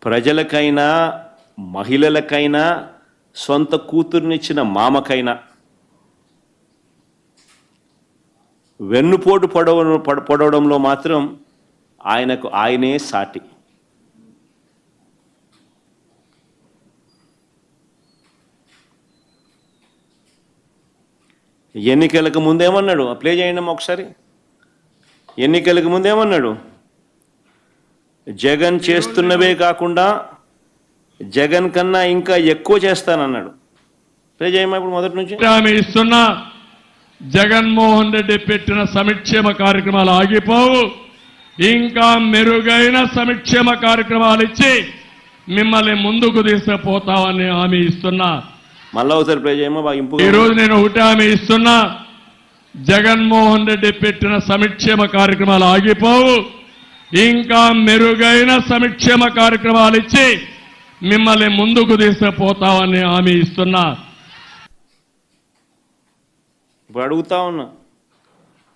ప్రజలకైనా మహిళలకైనా సొంత కూతుర్నిచ్చిన మామకైనా వెన్నుపోటు పొడవడంలో మాత్రం ఆయనే సాటి. ఎన్నికలకు ముందేమన్నాడు? ప్లే చేయండి ఒకసారి. ఎన్నికలకు ముందేమన్నాడు? జగన్ చేస్తున్నవే కాకుండా జగన్ కన్నా ఇంకా ఎక్కువ చేస్తానన్నాడు. ప్లే చేయమా ఇప్పుడు మొదటి నుంచి. ఇస్తున్నా జగన్మోహన్ రెడ్డి పెట్టిన సంక్షేమ కార్యక్రమాలు ఆగిపోవు, ఇంకా మెరుగైన సంక్షేమ కార్యక్రమాలు ఇచ్చి మిమ్మల్ని ముందుకు తీసుకుపోతామని హామీ ఇస్తున్నా. మళ్ళా ఒకసారి ప్లే చేయమా బాగా ఇంపు. ఈరోజు నేను ఒకటి హామీ ఇస్తున్నా, జగన్మోహన్ రెడ్డి పెట్టిన సంక్షేమ కార్యక్రమాలు ఆగిపోవు, ఇంకా మెరుగైన సంక్షేమ కార్యక్రమాలు ఇచ్చి మిమ్మల్ని ముందుకు తీసుకుపోతామని హామీ ఇస్తున్నా. ఇప్పుడు అడుగుతా ఉన్నా,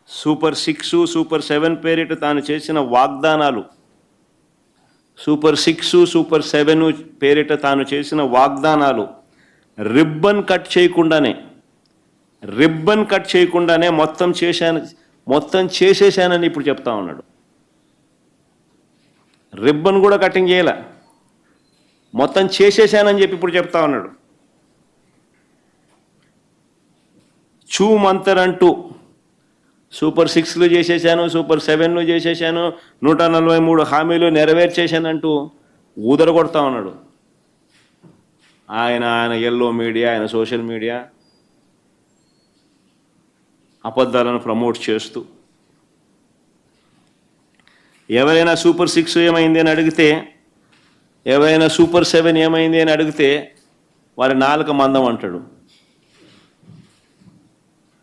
సూపర్ 6, సూపర్ 7 పేరిట తాను చేసిన వాగ్దానాలు, సూపర్ 6, సూపర్ 7 పేరిట తాను చేసిన వాగ్దానాలు రిబ్బన్ కట్ చేయకుండానే మొత్తం చేసేశానని ఇప్పుడు చెప్తా ఉన్నాడు. రిబ్బన్ కూడా కటింగ్ చేయాల, మొత్తం చేసేశానని చెప్పి ఇప్పుడు చెప్తా ఉన్నాడు. చూమంతరంటూ సూపర్ 6లు చేసేశాను, సూపర్ 7లు చేసేశాను, 143 హామీలు నెరవేర్చేశానంటూ ఊదరగొడతా ఉన్నాడు. ఆయన ఎల్లో మీడియా, ఆయన సోషల్ మీడియా అబద్ధాలను ప్రమోట్ చేస్తూ ఎవరైనా సూపర్ 6 ఏమైంది అని అడిగితే, ఎవరైనా సూపర్ 7 ఏమైంది అని అడిగితే వారి నాలుక మందం అంటాడు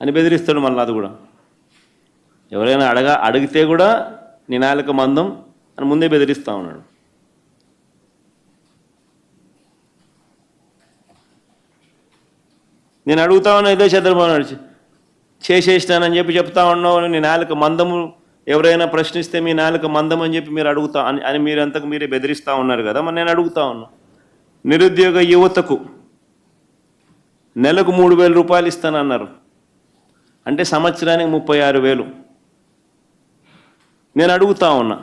అని బెదిరిస్తాడు. మళ్ళీ అది కూడా ఎవరైనా అడిగితే కూడా నీ నాలుక మందం అని ముందే బెదిరిస్తూ ఉన్నాడు. నేను అడుగుతా ఉన్నా, ఇదే చంద్రబాబు నాయుడు చేసేసినానని చెప్పి చెప్తా ఉన్నావు, నీ నాలుక మందము ఎవరైనా ప్రశ్నిస్తే మీ నాలుక మందం అని చెప్పి మీరు అడుగుతా అని మీరంతకు మీరే బెదిరిస్తూ ఉన్నారు కదా. మరి నేను అడుగుతా ఉన్నా, నిరుద్యోగ యువతకు నెలకు 3,000 రూపాయలు ఇస్తానన్నారు, అంటే సంవత్సరానికి 36,000. నేను అడుగుతా ఉన్నా,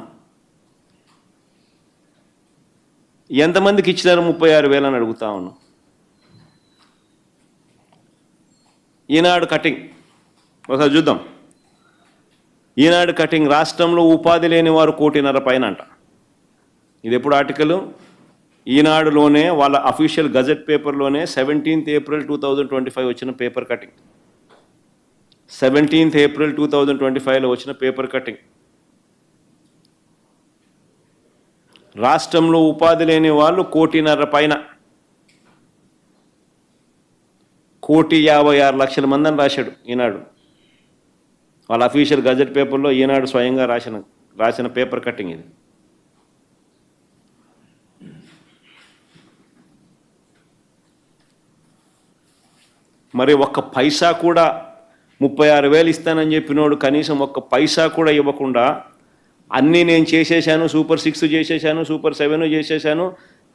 ఎంతమందికి ఇచ్చినారు 36,000 అని అడుగుతా ఉన్నా. ఈనాడు కటింగ్ ఒకసారి చూద్దాం. ఈనాడు కటింగ్, రాష్ట్రంలో ఉపాధి లేని వారు 1.5 కోటి పైన అంట. ఇది ఎప్పుడు ఆర్టికల్? ఈనాడులోనే వాళ్ళ అఫీషియల్ గజెట్ పేపర్లోనే 17th April 2025 వచ్చిన పేపర్ కటింగ్. 17th April 2025లో వచ్చిన పేపర్ కటింగ్. రాష్ట్రంలో ఉపాధి లేని వాళ్ళు 1.5 కోటి పైన, 1,56,00,000 మంది అని రాశాడు ఈనాడు. వాళ్ళ అఫీషియల్ గజెట్ పేపర్లో ఈనాడు స్వయంగా రాసిన పేపర్ కటింగ్ ఇది. మరి ఒక్క పైసా కూడా 36,000 ఇస్తానని చెప్పినోడు కనీసం ఒక్క పైసా కూడా ఇవ్వకుండా అన్నీ నేను చేసేసాను, సూపర్ 6 చేసేసాను, సూపర్ 7 చేసేసాను,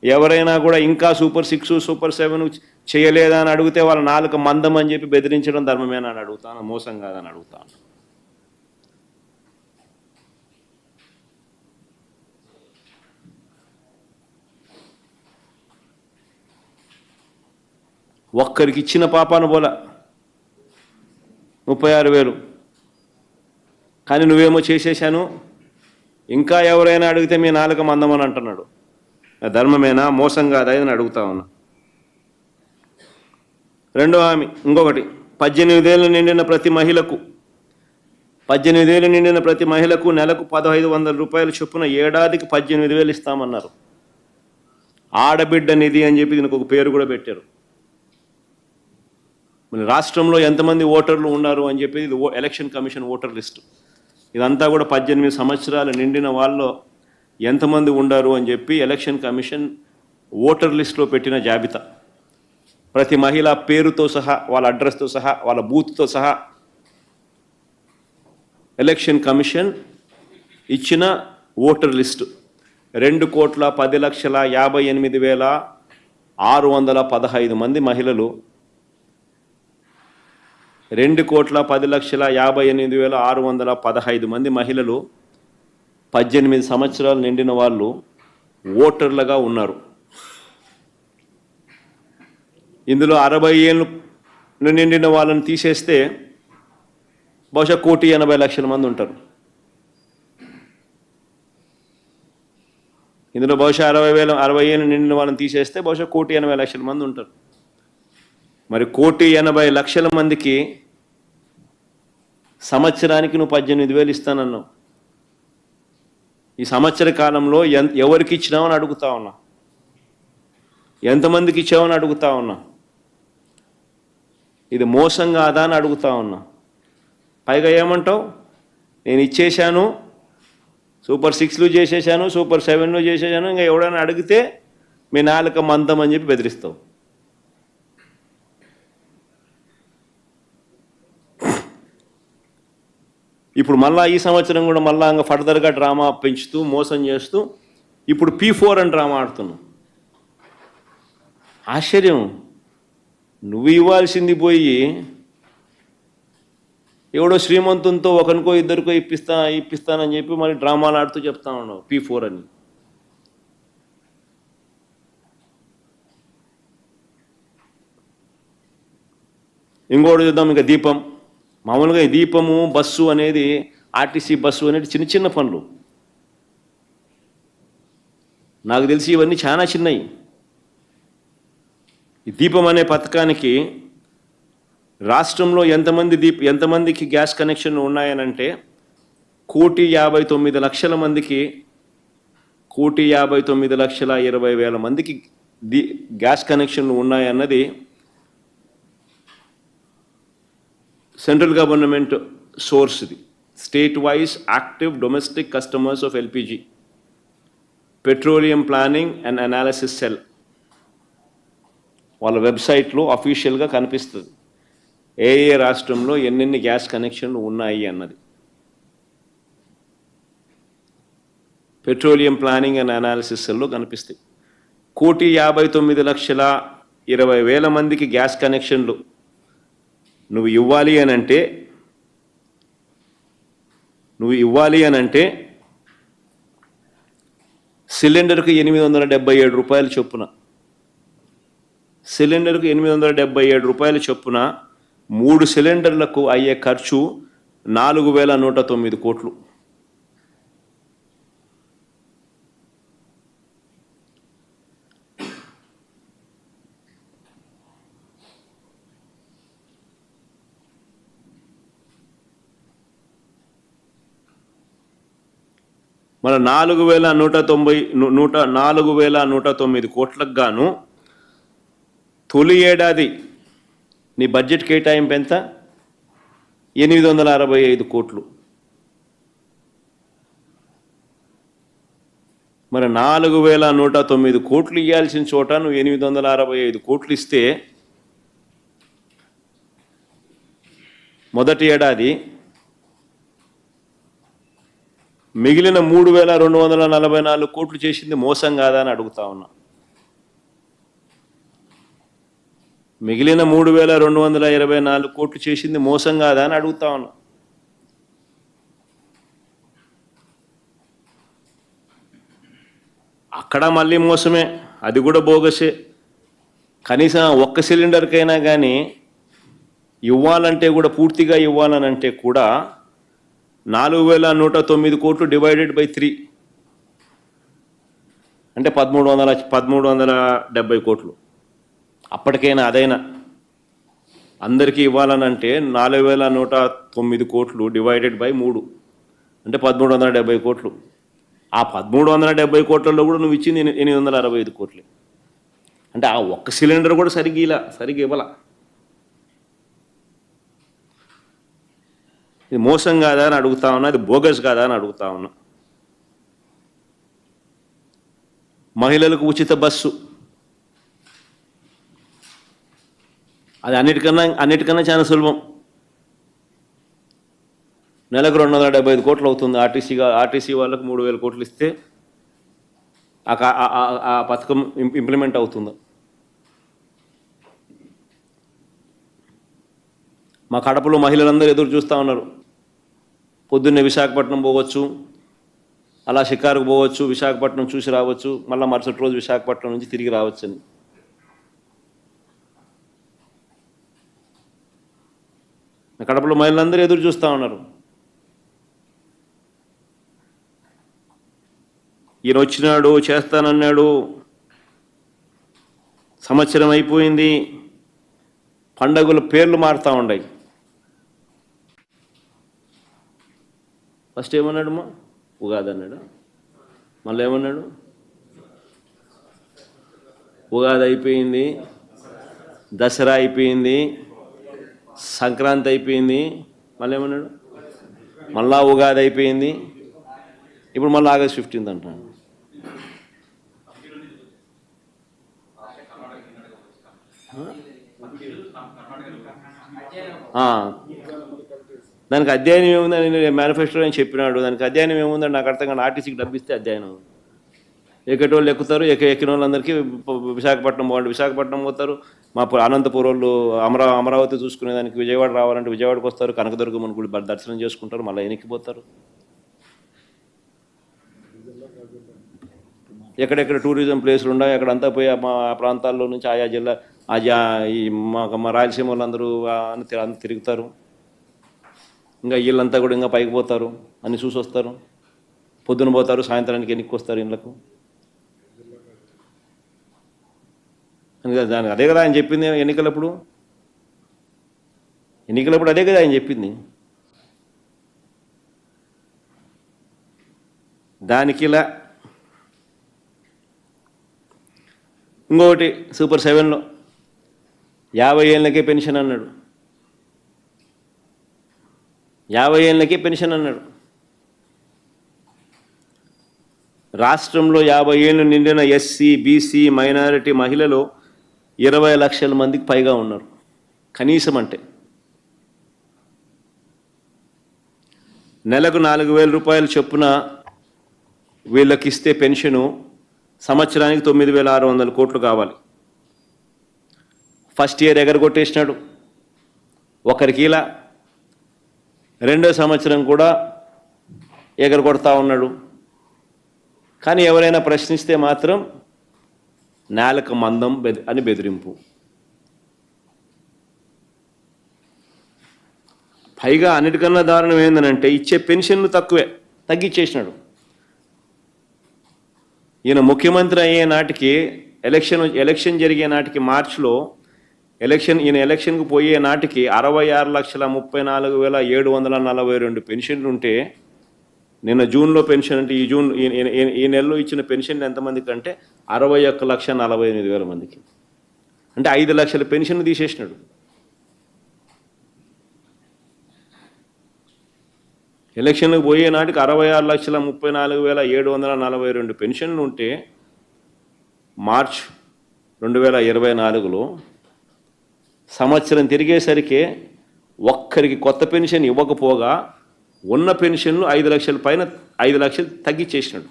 ఎవరైనా కూడా ఇంకా సూపర్ 6, సూపర్ 7 చేయలేదా అని అడిగితే వాళ్ళ నాలుక మందం అని చెప్పి బెదిరించడం ధర్మమేనా అని అడుగుతాను, మోసం కాదని అడుగుతాను. ఒక్కరికి ఇచ్చిన పాపాను పోల 36,000, కానీ నువ్వేమో చేసేసాను, ఇంకా ఎవరైనా అడిగితే మీ నాలుక మందం అని అంటున్నాడు. ధర్మమేనా, మోసం కాదా అని అడుగుతా ఉన్నా. రెండో హామీ ఇంకొకటి, 18 ఏళ్ళు నిండిన ప్రతి మహిళకు నెలకు 1,500 రూపాయలు చొప్పున ఏడాదికి 18,000 ఇస్తామన్నారు. ఆడబిడ్డ నిధి అని చెప్పి దీనికి ఒక పేరు కూడా పెట్టారు. మన రాష్ట్రంలో ఎంతమంది ఓటర్లు ఉన్నారు అని చెప్పి ఇది ఎలక్షన్ కమిషన్ ఓటర్ లిస్టు. ఇదంతా కూడా 18 సంవత్సరాలు నిండిన వాళ్ళు ఎంతమంది ఉండారు అని చెప్పి ఎలక్షన్ కమిషన్ ఓటర్ లిస్టులో పెట్టిన జాబితా. ప్రతి మహిళ పేరుతో సహా, వాళ్ళ అడ్రస్తో సహా, వాళ్ళ బూత్తో సహా ఎలక్షన్ కమిషన్ ఇచ్చిన ఓటర్ లిస్టు. 2,10,58,615 మంది మహిళలు 2,10,58,615 మంది మహిళలు 18 సంవత్సరాలు నిండిన వాళ్ళు ఓటర్లుగా ఉన్నారు. ఇందులో 60 ఏళ్ళు నిండిన వాళ్ళని తీసేస్తే బహుశా 1,80,00,000 మంది ఉంటారు. ఇందులో బహుశా 60 ఏళ్ళు నిండిన వాళ్ళని తీసేస్తే బహుశా 1,80,00,000 మంది ఉంటారు. మరి 1,80,00,000 మందికి సంవత్సరానికి నువ్వు 18,000 ఇస్తానన్నావు. ఈ సంవత్సర కాలంలో ఎవరికి ఇచ్చినావని అడుగుతా ఉన్నా, ఎంతమందికి ఇచ్చావని అడుగుతా ఉన్నా. ఇది మోసం కాదా అని అడుగుతా ఉన్నా. పైగా ఏమంటావు, నేను ఇచ్చేశాను, సూపర్ 6లు చేసేసాను, సూపర్ 7లు చేసేసాను, ఇంకా ఎవడైనా అడిగితే మీ నాలుక మందం అని చెప్పి బెదిరిస్తావు. ఇప్పుడు మళ్ళా ఈ సంవత్సరం కూడా మళ్ళా ఇంకా ఫర్దర్గా డ్రామా పెంచుతూ మోసం చేస్తూ ఇప్పుడు P4 అని డ్రామా ఆడుతున్నావు. ఆశ్చర్యం, నువ్వు ఇవ్వాల్సింది పోయి ఎవడో శ్రీమంతునితో ఒకరికో ఇద్దరికో ఇప్పిస్తానని చెప్పి మరి డ్రామాలు ఆడుతూ చెప్తా ఉన్నావు P4 అని. ఇంకోటి చూద్దాం, ఇంకా దీపం. మామూలుగా ఈ దీపము బస్సు అనేది, ఆర్టీసీ బస్సు అనేది చిన్న చిన్న పనులు. నాకు తెలిసి ఇవన్నీ చాలా చిన్నవి. ఈ దీపం అనే పథకానికి రాష్ట్రంలో ఎంతమందికి గ్యాస్ కనెక్షన్లు ఉన్నాయనంటే 1,59,00,000 మందికి 1,59,20,000 మందికి గ్యాస్ కనెక్షన్లు ఉన్నాయన్నది సెంట్రల్ గవర్నమెంట్ సోర్స్ది. State wise active domestic customers of LPG petroleum planning and analysis cell వాళ్ళ వెబ్సైట్లో అఫీషియల్గా కనిపిస్తుంది ఏ రాష్ట్రంలో ఎన్నెన్ని గ్యాస్ కనెక్షన్లు ఉన్నాయి అన్నది. పెట్రోలియం ప్లానింగ్ అండ్ అనాలిసిస్ సెల్లో కనిపిస్తాయి. 1,59,20,000 మందికి గ్యాస్ కనెక్షన్లు నువ్వు ఇవ్వాలి అనంటే సిలిండర్కు 877 రూపాయలు చొప్పున, సిలిండర్కు 877 రూపాయలు చొప్పున 3 సిలిండర్లకు అయ్యే ఖర్చు 4,109 కోట్లు. మన 4,109 కోట్లకు గాను తొలి ఏడాది నీ బడ్జెట్ కేటాయింపు ఎంత? 865 కోట్లు. మరి 4,109 కోట్లు ఇవ్వాల్సిన చోట నువ్వు 865 కోట్లు ఇస్తే మొదటి ఏడాది మిగిలిన 3,244 కోట్లు చేసింది మోసం కాదా అని అడుగుతా ఉన్నా. మిగిలిన 3,224 కోట్లు చేసింది మోసం కాదా అని అడుగుతా ఉన్నా. అక్కడ మళ్ళీ మోసమే, అది కూడా బోగసే. కనీసం ఒక్క సిలిండర్కైనా కానీ ఇవ్వాలంటే కూడా, పూర్తిగా ఇవ్వాలనంటే కూడా 4,109 కోట్లు డివైడెడ్ బై 3 అంటే 1,370 కోట్లు. అప్పటికైనా అదైనా అందరికీ ఇవ్వాలనంటే 4,109 కోట్లు డివైడెడ్ బై 3 అంటే 1,370 కోట్లు. ఆ 1,370 కోట్లలో కూడా నువ్వు ఇచ్చింది 865 కోట్లే. అంటే ఆ ఒక్క సిలిండర్ కూడా సరిగ్గా ఇవ్వాల. ఇది మోసం కాదా అని అడుగుతా ఉన్నా, ఇది బోగస్ కాదా అని అడుగుతా ఉన్నా. మహిళలకు ఉచిత బస్సు, అది అన్నిటికన్నా చాలా సులభం. నెలకు 275 కోట్లు అవుతుంది. ఆర్టీసీ వాళ్ళకు 3,000 కోట్లు ఇస్తే ఆ పథకం ఇంప్లిమెంట్ అవుతుందో. మా కడపలో మహిళలందరూ ఎదురు చూస్తూ ఉన్నారు. పొద్దున్నే విశాఖపట్నం పోవచ్చు, అలా షికారుకు పోవచ్చు, విశాఖపట్నం చూసి రావచ్చు, మళ్ళీ మరుసటి రోజు విశాఖపట్నం నుంచి తిరిగి రావచ్చని. కడపలో మహిళలందరూ ఎదురు చూస్తూ ఉన్నారు. ఈయన వచ్చినాడు, చేస్తానన్నాడు, సంవత్సరం అయిపోయింది, పండగల పేర్లు మారుతూ ఉన్నాయి. ఫస్ట్ ఏమన్నాడు? ఉగాది అన్నాడు. మళ్ళీ ఏమన్నాడు? ఉగాది అయిపోయింది, దసరా అయిపోయింది, సంక్రాంతి అయిపోయింది, మళ్ళీ ఏమన్నాడు? మళ్ళా ఉగాది అయిపోయింది, ఇప్పుడు మళ్ళీ ఆగస్ట్ 15 అంటున్నాడు. దానికి అధ్యయనం ఏముందని మేనిఫెస్టోలో అని చెప్పినాడు. దానికి అధ్యయనం ఏముందని నాకు అర్థం కానీ ఆర్టీసీకి డబ్బు ఇస్తే అధ్యయనం. ఎక్కేటోళ్ళు ఎక్కుతారు, ఎక్కిన వాళ్ళందరికీ విశాఖపట్నం పోండి, విశాఖపట్నం పోతారు. మా అనంతపురం వాళ్ళు అమరావతి చూసుకునేదానికి విజయవాడ రావాలంటే విజయవాడకు వస్తారు, కనకదుర్గమ్మని గుడి దర్శనం చేసుకుంటారు, మళ్ళీ వెనక్కిపోతారు. ఎక్కడెక్కడ టూరిజం ప్లేసులు ఉన్నాయి అక్కడంతా పోయి మా ప్రాంతాల్లో నుంచి ఆయా జిల్లా ఈ మా రాయలసీమ వాళ్ళందరూ తిరుగుతారు. ఇంకా వీళ్ళంతా కూడా ఇంకా పైకి పోతారు, అన్ని చూసి వస్తారు. పొద్దున పోతారు, సాయంత్రానికి ఎన్నికకి వస్తారు ఇళ్ళకు. దానికి అదే కదా ఆయన చెప్పింది. ఎన్నికలప్పుడు అదే కదా ఆయన చెప్పింది. దానికి ఇలా ఇంకొకటి సూపర్ 7లో 50 ఏళ్ళకే పెన్షన్ అన్నాడు. 50 ఏళ్ళకే పెన్షన్ అన్నాడు. రాష్ట్రంలో 50 ఏళ్ళు నిండిన ఎస్సీ, బీసీ, మైనారిటీ మహిళలు 20 లక్షల మందికి పైగా ఉన్నారు. కనీసం అంటే నెలకు 4,000 రూపాయలు చొప్పున వీళ్ళకి ఇస్తే పెన్షను సంవత్సరానికి 9,600 కోట్లు కావాలి. ఫస్ట్ ఇయర్ ఎగరగొట్టేసినాడు ఒకరికి, ఇలా రెండో సంవత్సరం కూడా ఎగరగొడతా ఉన్నాడు. కానీ ఎవరైనా ప్రశ్నిస్తే మాత్రం నేలకు మందం అని బెదిరింపు. పైగా అన్నిటికన్నా దారుణం ఏంటంటే ఇచ్చే పెన్షన్లు తగ్గించేసినాడు. ఈయన ముఖ్యమంత్రి అయ్యే నాటికి ఎలక్షన్ జరిగే నాటికి మార్చిలో ఈయన ఎలక్షన్కు పోయే నాటికి 66,34,742 పెన్షన్లు ఉంటే నిన్న జూన్లో పెన్షన్ అంటే ఈ నెలలో ఇచ్చిన పెన్షన్లు ఎంతమందికి అంటే 61,48,000 మందికి. అంటే 5 లక్షల పెన్షన్లు తీసేసినాడు. ఎలక్షన్లకు పోయే నాటికి 66,34,742 పెన్షన్లు ఉంటే మార్చ్ 2024లో సంవత్సరం తిరిగేసరికి ఒక్కరికి కొత్త పెన్షన్ ఇవ్వకపోగా ఉన్న పెన్షన్లు 5 లక్షల పైన 5 లక్షలు తగ్గించేసినాడు.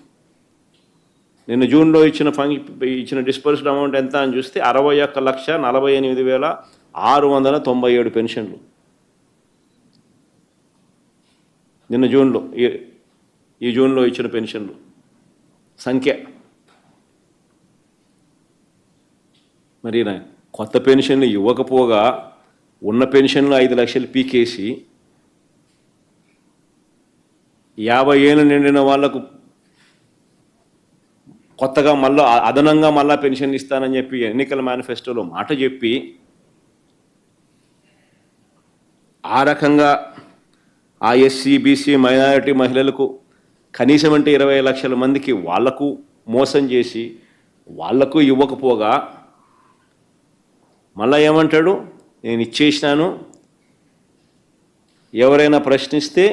నిన్న జూన్లో ఇచ్చిన డిస్పర్స్డ్ అమౌంట్ ఎంత అని చూస్తే 61,48,697 పెన్షన్లు. నిన్న ఈ జూన్లో ఇచ్చిన పెన్షన్లు సంఖ్య. మరి కొత్త పెన్షన్లు ఇవ్వకపోగా ఉన్న పెన్షన్లు 5 లక్షలు పీకేసి 50 ఏళ్ళు నిండిన వాళ్లకు కొత్తగా మళ్ళీ అదనంగా మళ్ళా పెన్షన్ ఇస్తానని చెప్పి ఎన్నికల మేనిఫెస్టోలో మాట చెప్పి ఆ రకంగా ఆ ఎస్సీ, బీసీ, మైనారిటీ మహిళలకు కనీసం అంటే 20 లక్షల మందికి వాళ్లకు మోసం చేసి వాళ్లకు ఇవ్వకపోగా మళ్ళా ఏమంటాడు? నేను ఇచ్చేసినాను, ఎవరైనా ప్రశ్నిస్తే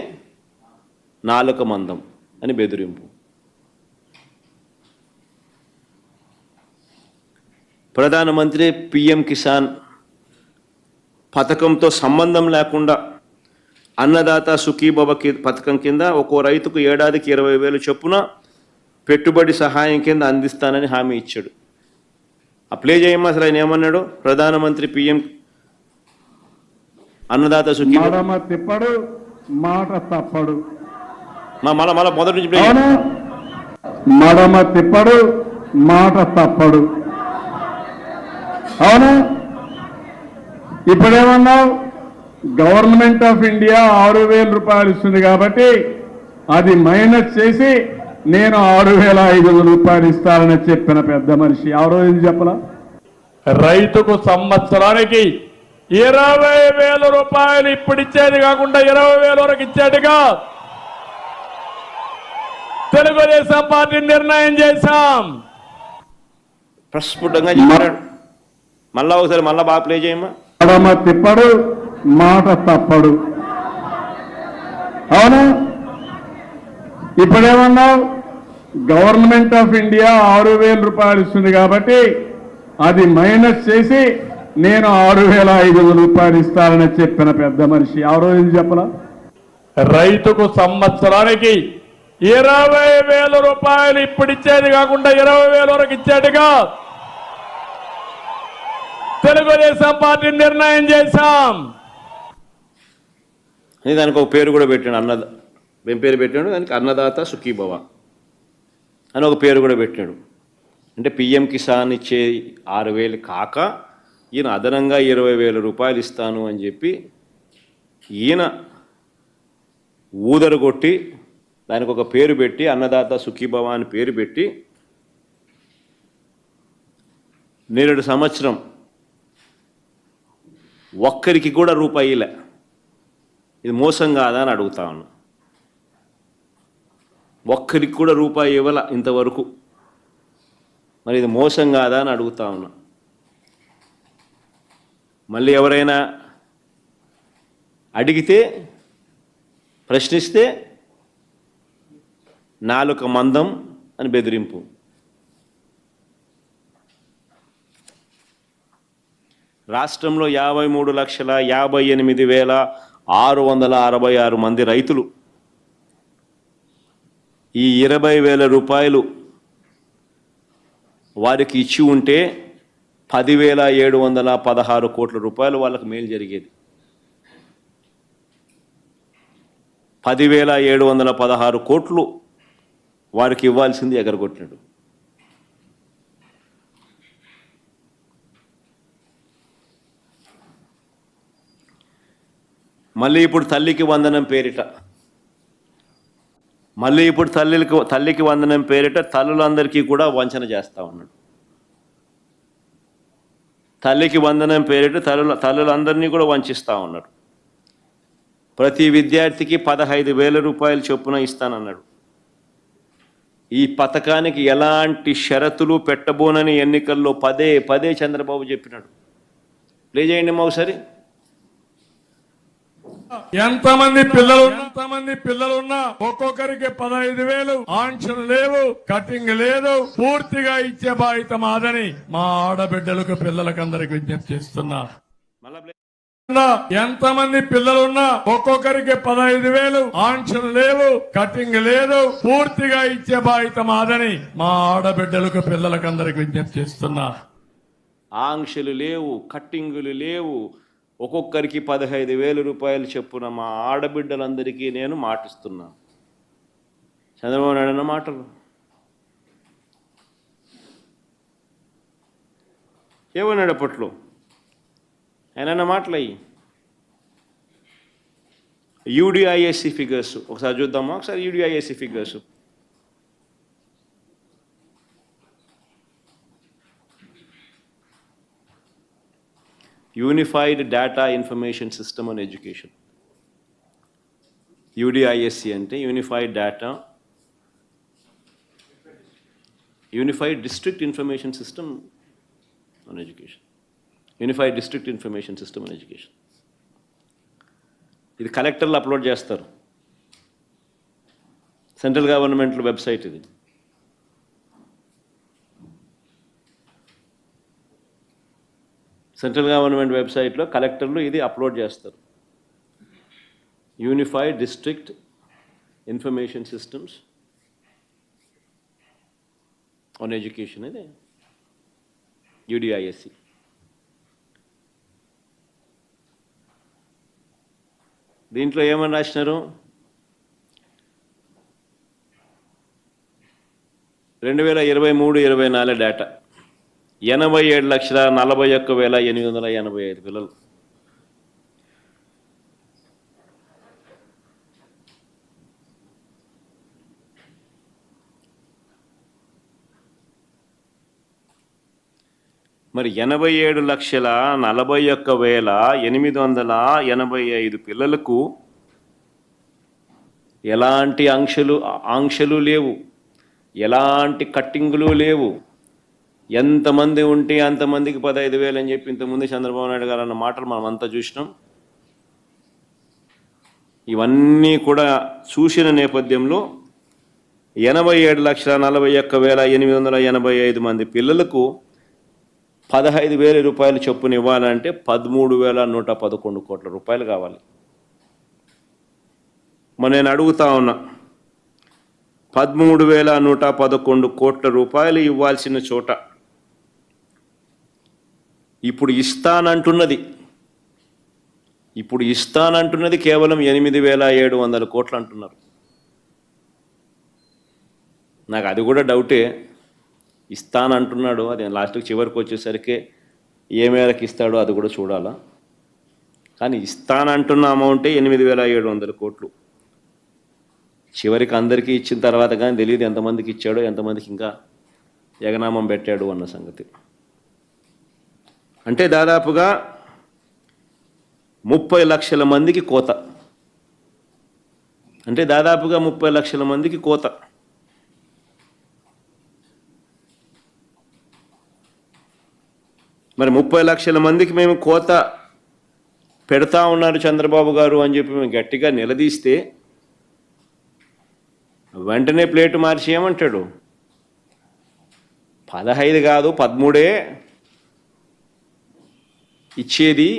నాలుక మందం అని బెదిరింపు. ప్రధానమంత్రి పిఎం కిసాన్ పథకంతో సంబంధం లేకుండా అన్నదాత సుఖీభవ పథకం కింద ఒక్కో రైతుకు ఏడాదికి 20,000 చొప్పున పెట్టుబడి సహాయం కింద అందిస్తానని హామీ ఇచ్చాడు. అప్లై చేయమ్మా. అసలు ఆయన ఏమన్నాడు? ప్రధానమంత్రి పిఎం అన్నదాత సుఖీ తిప్పడు మాట తప్పడు. మళ్ళా మొదటి నుంచి మడమ తిప్పడు మాట తప్పడు. అవును, ఇప్పుడేమన్నావు? గవర్నమెంట్ ఆఫ్ ఇండియా 6,000 రూపాయలు ఇస్తుంది కాబట్టి అది మైనస్ చేసి నేను 6,500 రూపాయలు ఇస్తానని చెప్పిన పెద్ద మనిషి ఎవరో ఏం చెప్పలా? రైతుకు సంవత్సరానికి 20,000 రూపాయలు ఇప్పుడు ఇచ్చేది కాకుండా 20,000 వరకు ఇచ్చేట్టుగా తెలుగుదేశం పార్టీ నిర్ణయం చేశాం. ప్రస్ఫుటంగా చెప్పాడు. మళ్ళా ఒకసారి బాగా ప్లే చేయమ్మా. మడమ తిప్పడు మాట తప్పడు. అవును, ఇప్పుడేమన్నావు? గవర్నమెంట్ ఆఫ్ ఇండియా 6,000 రూపాయలు ఇస్తుంది కాబట్టి అది మైనస్ చేసి నేను 6,500 రూపాయలు ఇస్తానని చెప్పిన పెద్ద మనిషి ఎవరో ఏం చెప్పలా? రైతుకు సంవత్సరానికి 20,000 రూపాయలు ఇప్పుడు ఇచ్చేది కాకుండా 20,000 వరకు ఇచ్చేట్టుగా తెలుగుదేశం పార్టీ నిర్ణయం చేశాం. దానికి ఒక పేరు కూడా పెట్టాడు. ఏం పేరు పెట్టాడు దానికి? అన్నదాత సుఖీభవ అని ఒక పేరు కూడా పెట్టాడు. అంటే పిఎం కిసాన్ ఇచ్చే 6,000 కాక ఈయన అదనంగా 20,000 రూపాయలు ఇస్తాను అని చెప్పి ఈయన ఊదరగొట్టి దానికి ఒక పేరు పెట్టి అన్నదాత సుఖీభవ అని పేరు పెట్టి నేరేడు సంవత్సరం ఒక్కరికి కూడా రూపాయిలే. ఇది మోసం కాదా అని అడుగుతా ఉన్నా. ఒక్కరికి కూడా రూపాయి ఇవ్వాల ఇంతవరకు. మరి ఇది మోసం కాదా అని అడుగుతా ఉన్నా. మళ్ళీ ఎవరైనా అడిగితే ప్రశ్నిస్తే నాలుక మందం అని బెదిరింపు. రాష్ట్రంలో 53,58,666 మంది రైతులు ఈ 20,000 రూపాయలు వారికి ఇచ్చి ఉంటే 10,716 కోట్ల రూపాయలు వాళ్ళకు మేలు జరిగేది. 10,716 కోట్లు వారికి ఇవ్వాల్సింది ఎగరగొట్టినాడు. మళ్ళీ ఇప్పుడు తల్లికి వందనం పేరిట తల్లికి వందనం పేరిట తల్లులందరికీ కూడా వంచన చేస్తూ ఉన్నాడు. తల్లికి వందనం పేరిట తల్లులందరినీ కూడా వంచిస్తూ ఉన్నాడు. ప్రతి విద్యార్థికి 15,000 రూపాయలు చొప్పున ఇస్తానన్నాడు. ఈ పథకానికి ఎలాంటి షరతులు పెట్టబోనని ఎన్నికల్లో పదే చంద్రబాబు చెప్పినాడు. ప్లే చేయండి ఒకసారి. ఎంతమంది పిల్లలున్నా ఒక్కొక్కరికి 15,000 ఆంక్షలు లేవు, కటింగ్ లేదు, పూర్తిగా ఇచ్చే బాధ్యత మాదని మా ఆడబిడ్డలకు పిల్లలకందరికి విజ్ఞప్తి చేస్తున్నా. ఎంతమంది పిల్లలున్నా ఒక్కొక్కరికి 15,000 ఆంక్షలు లేవు, కటింగ్ లేదు, పూర్తిగా ఇచ్చే బాధ్యత మాదని మా ఆడబిడ్డలకు పిల్లలకందరికి విజ్ఞప్తి చేస్తున్నా. ఆంక్షలు లేవు, కట్టింగులు లేవు, ఒక్కొక్కరికి 15,000 రూపాయలు చెప్పున మా ఆడబిడ్డలందరికీ నేను మాటిస్తున్నా. చంద్రబాబు నాయుడు అన్న మాటలు ఏమన్నాడు అప్పట్లో? ఆయన మాటలు అయ్యి యూడిఐఎస్సి ఫిగర్స్ ఒకసారి చూద్దామా? ఒకసారి UDISC figures. Unified data information system on education. UDISC అంటే unified district information system on education. Unified district information system on education. ఇది కలెక్టర్లు అప్లోడ్ చేస్తారు. సెంట్రల్ గవర్నమెంట్ వెబ్సైట్ ఇది. సెంట్రల్ గవర్నమెంట్ వెబ్సైట్లో కలెక్టర్లు ఇది అప్లోడ్ చేస్తారు. Unified district information systems on education ఇది UDISC. దీంట్లో ఏమని రాసినారు? 2023-24 డేటా 87,41,885 పిల్లలు. మరి 87,41,885 పిల్లలకు ఎలాంటి ఆంక్షలు లేవు, ఎలాంటి కట్టింగులు లేవు. ఎంతమంది ఉంటే అంతమందికి 15,000 అని చెప్పి ఇంతకుముందు చంద్రబాబు నాయుడు గారు అన్న మాటలు మనం అంతా చూసినాం. ఇవన్నీ కూడా చూసిన నేపథ్యంలో 87,41,885 మంది పిల్లలకు 15,000 రూపాయలు చొప్పున ఇవ్వాలంటే 13,111 కోట్ల రూపాయలు కావాలి. మరి నేను అడుగుతా ఉన్నా, 13,111 కోట్ల రూపాయలు ఇవ్వాల్సిన చోట ఇప్పుడు ఇస్తానంటున్నది కేవలం 8,700 కోట్లు అంటున్నారు. నాకు అది కూడా డౌటే. ఇస్తానంటున్నాడు, అది లాస్ట్కి చివరికి వచ్చేసరికి ఏ మేరకు ఇస్తాడో అది కూడా చూడాలా. కానీ ఇస్తానంటున్న అమౌంటే 8,700 కోట్లు. చివరికి అందరికీ ఇచ్చిన తర్వాత కానీ తెలియదు ఎంతమందికి ఇచ్చాడో, ఎంతమందికి ఇంకా ఎగనామం పెట్టాడు అన్న సంగతి. అంటే దాదాపుగా 30 లక్షల మందికి కోత. మరి 30 లక్షల మందికి మేము కోత పెడతా ఉన్నారు చంద్రబాబు గారు అని చెప్పి మేము గట్టిగా నిలదీస్తే వెంటనే ప్లేటు మార్చి ఏమంటాడు? 15 కాదు 13 ఇచ్చేది,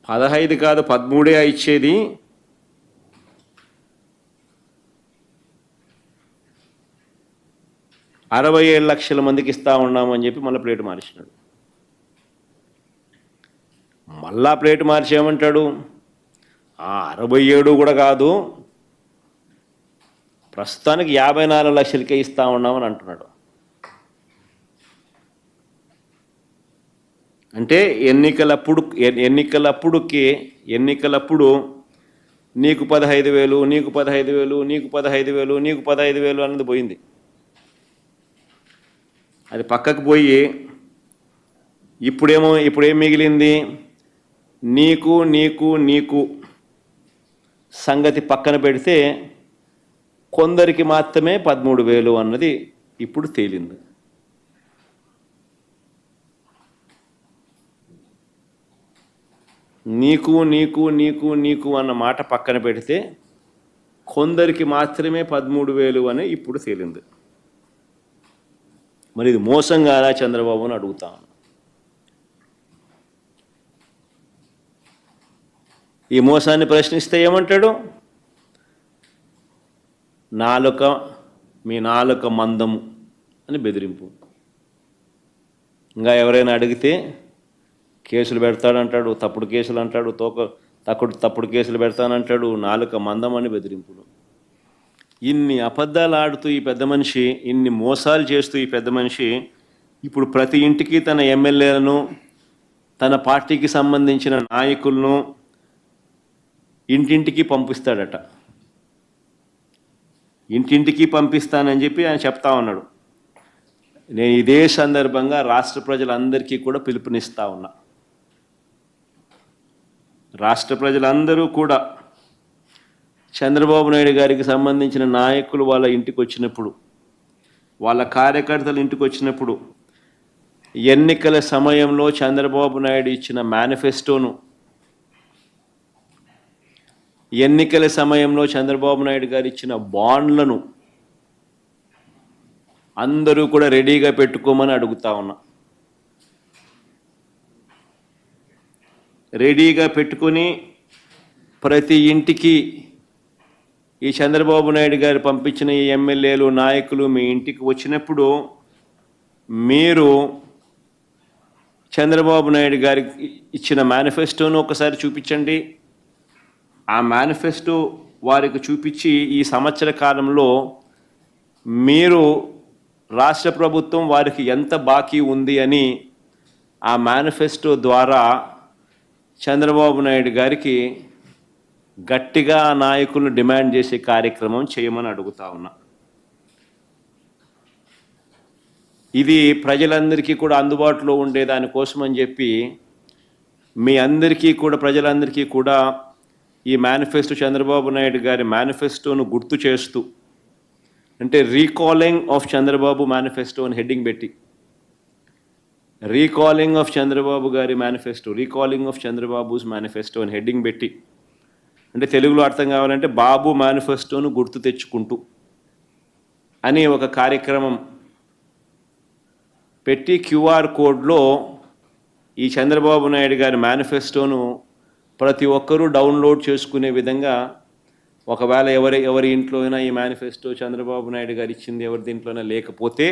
15 కాదు 13 ఇచ్చేది. " 67 లక్షల మందికి ఇస్తా ఉన్నామని చెప్పి మళ్ళీ ప్లేటు మార్చినాడు. మళ్ళా ప్లేటు మార్చి ఏమంటాడు? 67 కూడా కాదు, ప్రస్తుతానికి 54 లక్షలకే ఇస్తా ఉన్నామని అంటున్నాడు. అంటే ఎన్నికలప్పుడు నీకు 15,000, నీకు 15,000, నీకు 15,000, నీకు 15,000 అన్నది పోయింది. అది పక్కకు పోయి ఇప్పుడేం మిగిలింది? నీకు సంగతి పక్కన పెడితే కొందరికి మాత్రమే 13,000 అన్నది ఇప్పుడు తేలింది. నీకు అన్న మాట పక్కన పెడితే కొందరికి మాత్రమే 13,000 అని ఇప్పుడు తేలింది. మరి ఇది మోసం కాదా చంద్రబాబు అని అడుగుతాను. ఈ మోసాన్ని ప్రశ్నిస్తే ఏమంటాడు? మీ నాలుక మందము అని బెదిరింపు. ఇంకా ఎవరైనా అడిగితే కేసులు పెడతాడంటాడు, తప్పుడు కేసులు అంటాడు, తప్పుడు కేసులు పెడతానంటాడు, నాలుక మందం అని బెదిరింపులు. ఇన్ని అబద్ధాలు ఆడుతూ ఈ పెద్ద మనిషి, ఇన్ని మోసాలు చేస్తూ ఈ పెద్ద మనిషి ఇప్పుడు ప్రతి ఇంటికి తన ఎమ్మెల్యేలను, తన పార్టీకి సంబంధించిన నాయకులను ఇంటింటికి పంపిస్తాడట. ఇంటింటికి పంపిస్తానని చెప్పి ఆయన చెప్తా ఉన్నాడు. నేను ఇదే సందర్భంగా రాష్ట్ర ప్రజలందరికీ కూడా పిలుపునిస్తా ఉన్నా. రాష్ట్ర ప్రజలందరూ కూడా చంద్రబాబు నాయుడు గారికి సంబంధించిన నాయకులు వాళ్ళ ఇంటికి వచ్చినప్పుడు, వాళ్ళ కార్యకర్తలు ఇంటికి వచ్చినప్పుడు ఎన్నికల సమయంలో చంద్రబాబు నాయుడు ఇచ్చిన మేనిఫెస్టోను, ఎన్నికల సమయంలో చంద్రబాబు నాయుడు గారు ఇచ్చిన బాండ్లను అందరూ కూడా రెడీగా పెట్టుకోమని అడుగుతా ఉన్నా. రెడీగా పెట్టుకొని ప్రతి ఇంటికి ఈ చంద్రబాబు నాయుడు గారు పంపించిన ఈ ఎమ్మెల్యేలు నాయకులు మీ ఇంటికి వచ్చినప్పుడు మీరు చంద్రబాబు నాయుడు గారికి ఇచ్చిన మేనిఫెస్టోను ఒకసారి చూపించండి. ఆ మేనిఫెస్టో వారికి చూపించి ఈ సంవత్సర కాలంలో మీరు రాష్ట్ర ప్రభుత్వం వారికి ఎంత బాకీ ఉంది అని ఆ మేనిఫెస్టో ద్వారా చంద్రబాబు నాయుడు గారికి గట్టిగా ఆ నాయకులను డిమాండ్ చేసే కార్యక్రమం చేయమని అడుగుతా ఉన్నా. ఇది ప్రజలందరికీ కూడా అందుబాటులో ఉండే దానికోసం అని చెప్పి మీ అందరికీ కూడా ప్రజలందరికీ కూడా ఈ మేనిఫెస్టో చంద్రబాబు నాయుడు గారి మేనిఫెస్టోను గుర్తు చేస్తూ, అంటే రీకాలింగ్ ఆఫ్ చంద్రబాబు మేనిఫెస్టో అని హెడ్డింగ్ పెట్టి, రీకాలింగ్ ఆఫ్ చంద్రబాబు గారి manifesto, recalling of Chandrababu's manifesto అని హెడ్డింగ్ పెట్టి, అంటే తెలుగులో అర్థం కావాలంటే బాబు మేనిఫెస్టోను గుర్తు తెచ్చుకుంటూ అని ఒక కార్యక్రమం పెట్టి క్యూఆర్ కోడ్లో ఈ చంద్రబాబు నాయుడు గారి మేనిఫెస్టోను ప్రతి ఒక్కరూ డౌన్లోడ్ చేసుకునే విధంగా, ఒకవేళ ఎవరి ఇంట్లో అయినా ఈ మేనిఫెస్టో చంద్రబాబు నాయుడు గారు ఇచ్చింది ఎవరి దీంట్లోనే లేకపోతే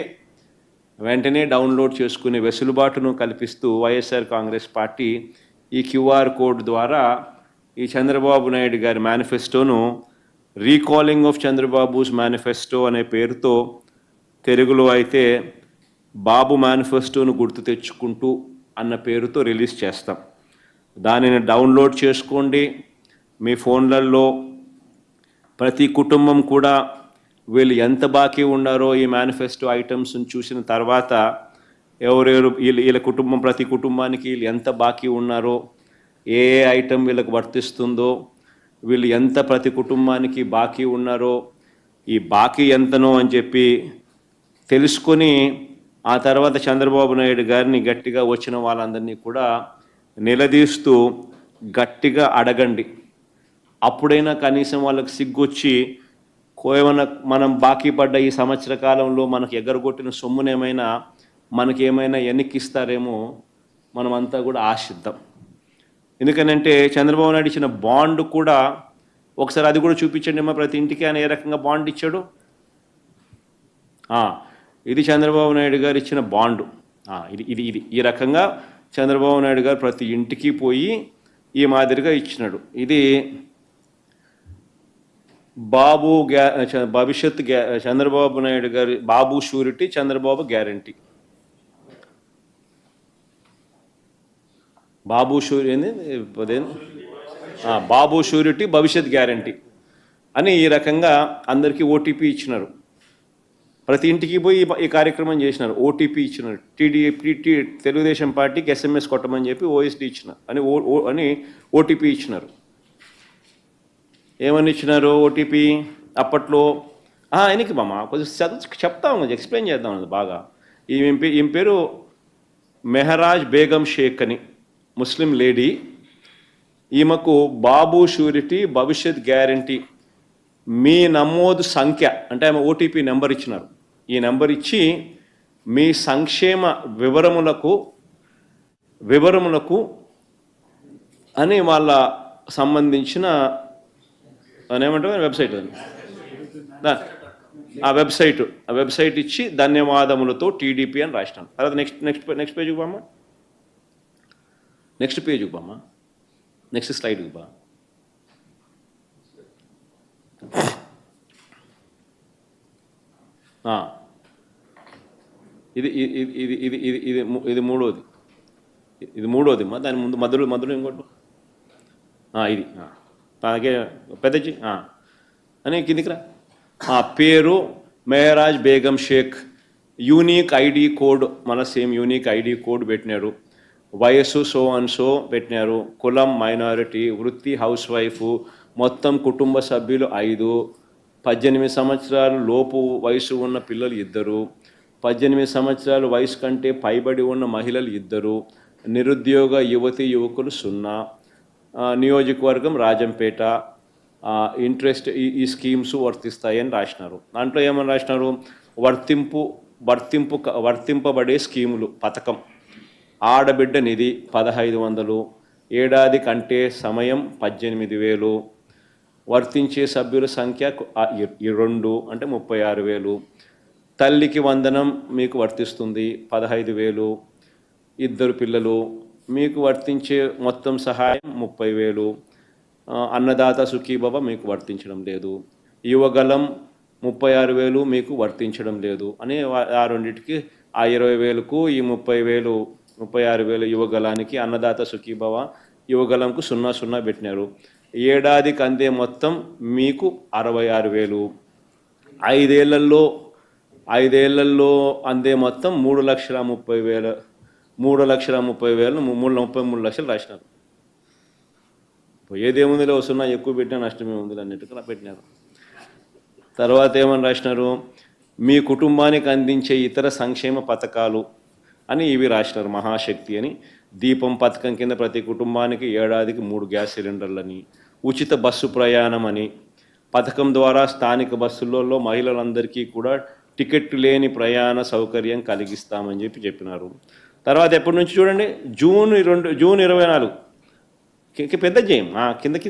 వెంటనే డౌన్లోడ్ చేసుకునే వెసులుబాటును కల్పిస్తూ వైఎస్ఆర్ కాంగ్రెస్ పార్టీ ఈ క్యూఆర్ కోడ్ ద్వారా ఈ చంద్రబాబు నాయుడు గారి మేనిఫెస్టోను రీకాలింగ్ ఆఫ్ చంద్రబాబుస్ మేనిఫెస్టో అనే పేరుతో, తెలుగులో అయితే బాబు మేనిఫెస్టోను గుర్తు తెచ్చుకుంటూ అన్న పేరుతో రిలీజ్ చేస్తాం. దానిని డౌన్లోడ్ చేసుకోండి. మీ ఫోన్లలో ప్రతి కుటుంబం కూడా వీళ్ళు ఎంత బాకీ ఉన్నారో ఈ మేనిఫెస్టో ఐటమ్స్ని చూసిన తర్వాత ఎవరెవరు వీళ్ళ కుటుంబం, ప్రతి కుటుంబానికి వీళ్ళు ఎంత బాకీ ఉన్నారో, ఏ ఐటెం వీళ్ళకి వర్తిస్తుందో, వీళ్ళు ఎంత ప్రతి కుటుంబానికి బాకీ ఉన్నారో, ఈ బాకీ ఎంతనో అని చెప్పి తెలుసుకొని ఆ తర్వాత చంద్రబాబు నాయుడు గారిని గట్టిగా వచ్చిన వాళ్ళందరినీ కూడా నిలదీస్తూ గట్టిగా అడగండి. అప్పుడైనా కనీసం వాళ్ళకి సిగ్గొచ్చి ఏమైనా మనం బాకీ పడ్డ ఈ సంవత్సర కాలంలో మనకు ఎగరగొట్టిన సొమ్మునేమైనా మనకేమైనా ఎన్నికిస్తారేమో మనమంతా కూడా ఆశిద్దాం. ఎందుకనంటే చంద్రబాబు నాయుడు ఇచ్చిన బాండ్ కూడా ఒకసారి అది కూడా చూపించండి అమ్మా. ప్రతి ఇంటికి ఆయన ఏ రకంగా బాండ్ ఇచ్చాడు, ఇది చంద్రబాబు నాయుడు గారు ఇచ్చిన బాండు. ఇది ఇది ఇది ఈ రకంగా చంద్రబాబు నాయుడు గారు ప్రతి ఇంటికి పోయి ఈ మాదిరిగా ఇచ్చినాడు. ఇది బాబు భవిష్యత్ చంద్రబాబు నాయుడు గారి బాబు షూరిటీ, చంద్రబాబు గ్యారంటీ. బాబు బాబు షూరిటీ, భవిష్యత్ గ్యారంటీ అని ఈ రకంగా అందరికీ ఓటీపీ ఇచ్చినారు. ప్రతి ఇంటికి పోయి ఈ కార్యక్రమం చేసినారు. ఓటీపీ ఇచ్చినారు. తెలుగుదేశం పార్టీకి SMS కొట్టమని చెప్పి OSD ఇచ్చినారు అని ఓటీపీ ఇచ్చినారు. ఏమని ఇచ్చినారు ఓటీపీ అప్పట్లో? ఆయనకి మామ కొంచెం చదువు చెప్తాం, కొంచెం ఎక్స్ప్లెయిన్ చేద్దాం అది బాగా. ఈమె పేరు మెహరాజ్ బేగం షేక్ అని, ముస్లిం లేడీ. ఈమెకు బాబు షూరిటీ, భవిష్యత్ గ్యారంటీ మీ నమోదు సంఖ్య అంటే ఆమె ఓటీపీ నెంబర్ ఇచ్చినారు. ఈ నెంబర్ ఇచ్చి మీ సంక్షేమ వివరములకు అని వాళ్ళ సంబంధించిన ఏమంటారు వెబ్సైట్, ఆ వెబ్సైట్ ఇచ్చి ధన్యవాదములతో టీడీపీ అని రాసినాను. తర్వాత నెక్స్ట్ పేజీకి బామ్మా, నెక్స్ట్ స్లైడ్కి బా. ఇది మూడోది మా. దాని ముందు మధురు ఇంకోటి ఇది తనకే పెద్దజీ అని కిందికి రా. పేరు Mehraj Begum Shaik. Unique ID code, మన సేమ్ యూనిక్ ఐడి కోడ్ పెట్టినారు. వయస్సు సో అండ్ సో పెట్టినారు. కులం మైనారిటీ, వృత్తి హౌస్ వైఫ్, మొత్తం కుటుంబ సభ్యులు 5, 18 సంవత్సరాలు లోపు వయసు ఉన్న పిల్లలు 2, 18 సంవత్సరాల వయసు కంటే పైబడి ఉన్న మహిళలు 2, నిరుద్యోగ యువకులు 0, నియోజకవర్గం రాజంపేట, ఇంట్రెస్ట్ ఈ స్కీమ్స్ వర్తిస్తాయని రాసినారు. దాంట్లో ఏమని రాసినారు? వర్తింపబడే స్కీములు పథకం. ఆడబిడ్డ నిధి 1500, ఏడాది కంటే సమయం 18,000, వర్తించే సభ్యుల సంఖ్య 2 అంటే 36,000. తల్లికి వందనం మీకు వర్తిస్తుంది 15,000. 2 పిల్లలు మీకు వర్తించే మొత్తం సహాయం 30,000. అన్నదాత సుఖీభవ మీకు వర్తించడం లేదు. యువగలం 36,000 మీకు వర్తించడం లేదు అని ఆ రెండింటికి ఆ 20,000కు ఈ 30,000 36,000 యువగలానికి అన్నదాత సుఖీభవ యువగలంకు 00 పెట్టినారు. ఏడాదికి అందే మొత్తం మీకు 66,000. 5 ఏళ్లలో అందే మొత్తం 3,30,000 33 లక్షలు రాసినారు. పోయేదేముందిలో 0 ఎక్కువ పెట్టినా నష్టమే ఉంది అన్నట్టుగా పెట్టినారు. తర్వాత ఏమని రాసినారు, మీ కుటుంబానికి అందించే ఇతర సంక్షేమ పథకాలు అని ఇవి రాసినారు. మహాశక్తి అని, దీపం పథకం కింద ప్రతి కుటుంబానికి ఏడాదికి 3 గ్యాస్ సిలిండర్లని, ఉచిత బస్సు ప్రయాణం అని, పథకం ద్వారా స్థానిక బస్సులలో మహిళలందరికీ కూడా టికెట్ లేని ప్రయాణ సౌకర్యం కలిగిస్తామని చెప్పినారు. తర్వాత ఎప్పటి నుంచి చూడండి, జూన్ 24 పెద్ద జయం కిందకి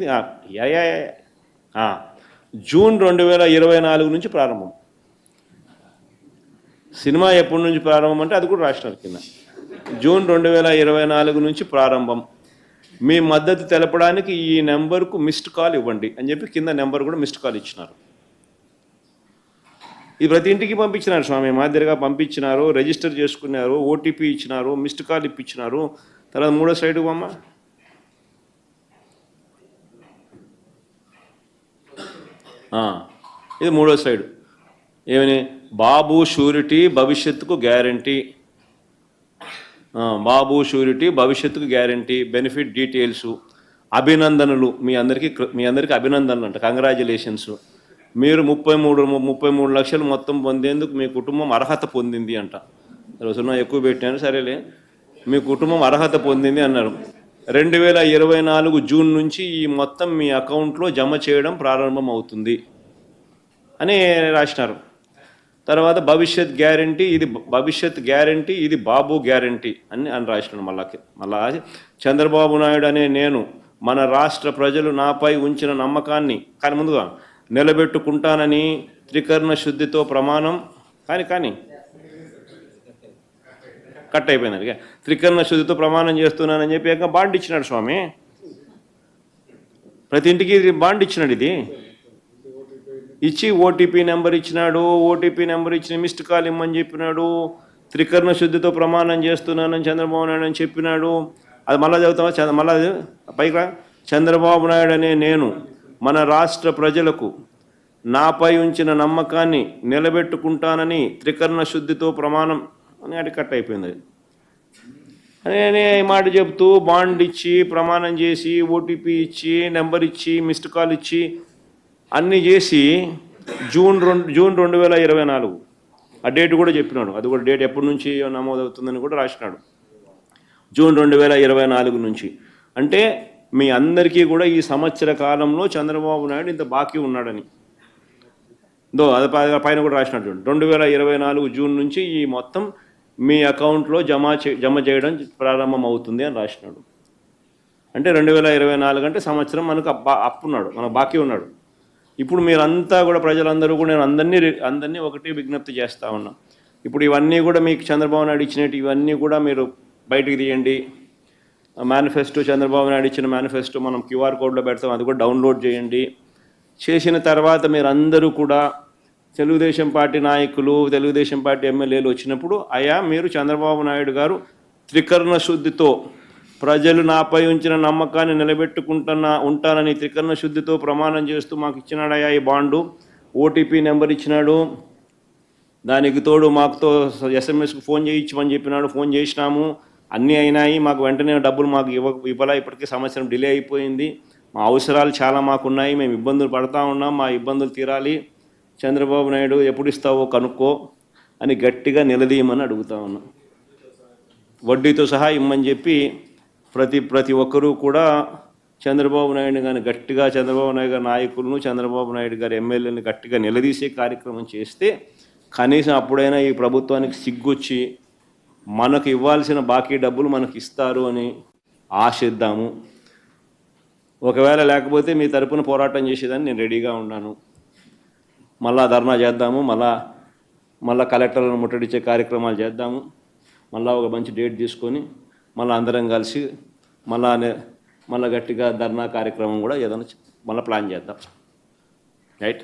జూన్ 2024 నుంచి ప్రారంభం. సినిమా ఎప్పటి నుంచి ప్రారంభం అంటే అది కూడా రాసినారు కింద. జూన్ 2024 నుంచి ప్రారంభం. మీ మద్దతు తెలపడానికి ఈ నెంబర్కు మిస్డ్ కాల్ ఇవ్వండి అని చెప్పి కింద నెంబర్ కూడా మిస్డ్ కాల్ ఇచ్చినారు. ఇది ప్రతి ఇంటికి పంపించినారు స్వామి, మాదిరిగా పంపించినారు, రిజిస్టర్ చేసుకున్నారు, ఓటీపీ ఇచ్చినారు, మిస్డ్ కాల్ ఇప్పించినారు. తర్వాత 3వ స్లైడ్కి అమ్మ. ఇది 3వ స్లైడ్. ఏమని, బాబు షూరిటీ భవిష్యత్తుకు గ్యారంటీ. బాబు షూరిటీ భవిష్యత్తుకు గ్యారంటీ. Benefit details. అభినందనలు, మీ అందరికీ అభినందనలు అంట, కంగ్రాచులేషన్స్. మీరు 33 లక్షలు మొత్తం పొందేందుకు మీ కుటుంబం అర్హత పొందింది అంట. 0 ఎక్కువ పెట్టాను, సరేలే, మీ కుటుంబం అర్హత పొందింది అన్నారు. 2024 జూన్ నుంచి ఈ మొత్తం మీ అకౌంట్లో జమ చేయడం ప్రారంభం అవుతుంది అని రాసినారు. తర్వాత భవిష్యత్ గ్యారంటీ, ఇది బాబు గ్యారంటీ అని రాసినాడు. మళ్ళా చంద్రబాబు నాయుడు అనే నేను మన రాష్ట్ర ప్రజలు నాపై ఉంచిన నమ్మకాన్ని కానీ ముందుగా నిలబెట్టుకుంటానని త్రికరణ శుద్ధితో ప్రమాణం కానీ కట్ అయిపోయింది. త్రికరణ శుద్ధితో ప్రమాణం చేస్తున్నానని చెప్పి బాండ్ ఇచ్చినాడు స్వామి. ప్రతి ఇంటికి బాండ్ ఇచ్చినాడు. ఇది ఇచ్చి ఓటీపీ నెంబర్ ఇచ్చినాడు. ఓటీపీ నెంబర్ ఇచ్చిన మిస్డ్ కాల్ ఇమ్మని చెప్పినాడు. త్రికరణ శుద్ధితో ప్రమాణం చేస్తున్నానని చంద్రబాబు నాయుడు అని చెప్పినాడు. అది మళ్ళా చదువుతామా, మళ్ళా పైగా చంద్రబాబు నాయుడు అనే నేను మన రాష్ట్ర ప్రజలకు నాపై ఉంచిన నమ్మకాన్ని నిలబెట్టుకుంటానని త్రికరణ శుద్ధితో ప్రమాణం అని అది కట్ అయిపోయింది. అనే మాట చెప్తూ బాండ్ ఇచ్చి ప్రమాణం చేసి ఓటీపీ ఇచ్చి నెంబర్ ఇచ్చి మిస్డ్ కాల్ ఇచ్చి అన్నీ చేసి జూన్ 2024 ఆ డేట్ కూడా చెప్పినాడు. అది కూడా డేట్ ఎప్పటి నుంచి నమోదవుతుందని కూడా రాసినాడు. జూన్ 2024 నుంచి. అంటే మీ అందరికీ కూడా ఈ సంవత్సర కాలంలో చంద్రబాబు నాయుడు ఇంత బాకీ ఉన్నాడని అది పైన కూడా రాసినాడు. 2024 జూన్ నుంచి ఈ మొత్తం మీ అకౌంట్లో జమ చేయడం ప్రారంభం అవుతుంది అని రాసినాడు. అంటే 2024 అంటే సంవత్సరం మనకు అప్పున్నాడు, మన బాకీ ఉన్నాడు. ఇప్పుడు మీరంతా కూడా ప్రజలందరూ కూడా నేను అందరినీ ఒకటి విజ్ఞప్తి చేస్తూ ఉన్నా. ఇప్పుడు ఇవన్నీ కూడా మీకు చంద్రబాబు నాయుడు ఇచ్చినట్టు ఇవన్నీ కూడా మీరు బయటికి తీయండి. మేనిఫెస్టో, చంద్రబాబు నాయుడు ఇచ్చిన మేనిఫెస్టో మనం క్యూఆర్ కోడ్లో పెడతాం, అది కూడా డౌన్లోడ్ చేయండి. చేసిన తర్వాత మీరు అందరూ కూడా తెలుగుదేశం పార్టీ నాయకులు, తెలుగుదేశం పార్టీ ఎమ్మెల్యేలు వచ్చినప్పుడు అయ్యా మీరు చంద్రబాబు నాయుడు గారు త్రికరణ శుద్ధితో ప్రజలు నాపై ఉంచిన నమ్మకాన్ని ఉంటానని త్రికరణ శుద్ధితో ప్రమాణం చేస్తూ మాకు ఇచ్చినాడయ్యా ఈ బాండు, ఓటీపీ నెంబర్ ఇచ్చినాడు, దానికి తోడు మాకుతో ఎస్ఎంఎస్కి ఫోన్ చేయించమని చెప్పినాడు, ఫోన్ చేసినాము, అన్నీ అయినాయి, మాకు వెంటనే డబ్బులు మాకు ఇవ్వాలా, ఇప్పటికీ సంవత్సరం డిలే అయిపోయింది, మా అవసరాలు చాలా మాకున్నాయి, మేము ఇబ్బందులు పడతా ఉన్నాం, మా ఇబ్బందులు తీరాలి, చంద్రబాబు నాయుడు ఎప్పుడు ఇస్తావో కనుక్కో అని గట్టిగా నిలదీయమని అడుగుతా ఉన్నాం. వడ్డీతో సహా ఇమ్మని చెప్పి ప్రతి ఒక్కరూ కూడా చంద్రబాబు నాయుడు గారిని గట్టిగా, చంద్రబాబు నాయుడు గారి నాయకులను, చంద్రబాబు నాయుడు గారి ఎమ్మెల్యేలను గట్టిగా నిలదీసే కార్యక్రమం చేస్తే కనీసం అప్పుడైనా ఈ ప్రభుత్వానికి సిగ్గొచ్చి మనకు ఇవ్వాల్సిన బాకీ డబ్బులు మనకి ఇస్తారు అని ఆశిద్దాము. ఒకవేళ లేకపోతే మీ తరపున పోరాటం చేసేదాన్ని నేను రెడీగా ఉన్నాను. మళ్ళా ధర్నా చేద్దాము, మళ్ళా కలెక్టర్లను ముట్టడిచ్చే కార్యక్రమాలు చేద్దాము, మళ్ళా ఒక మంచి డేట్ తీసుకొని మళ్ళీ అందరం కలిసి మళ్ళా గట్టిగా ధర్నా కార్యక్రమం కూడా ఏదైనా మళ్ళీ ప్లాన్ చేద్దాం. రైట్.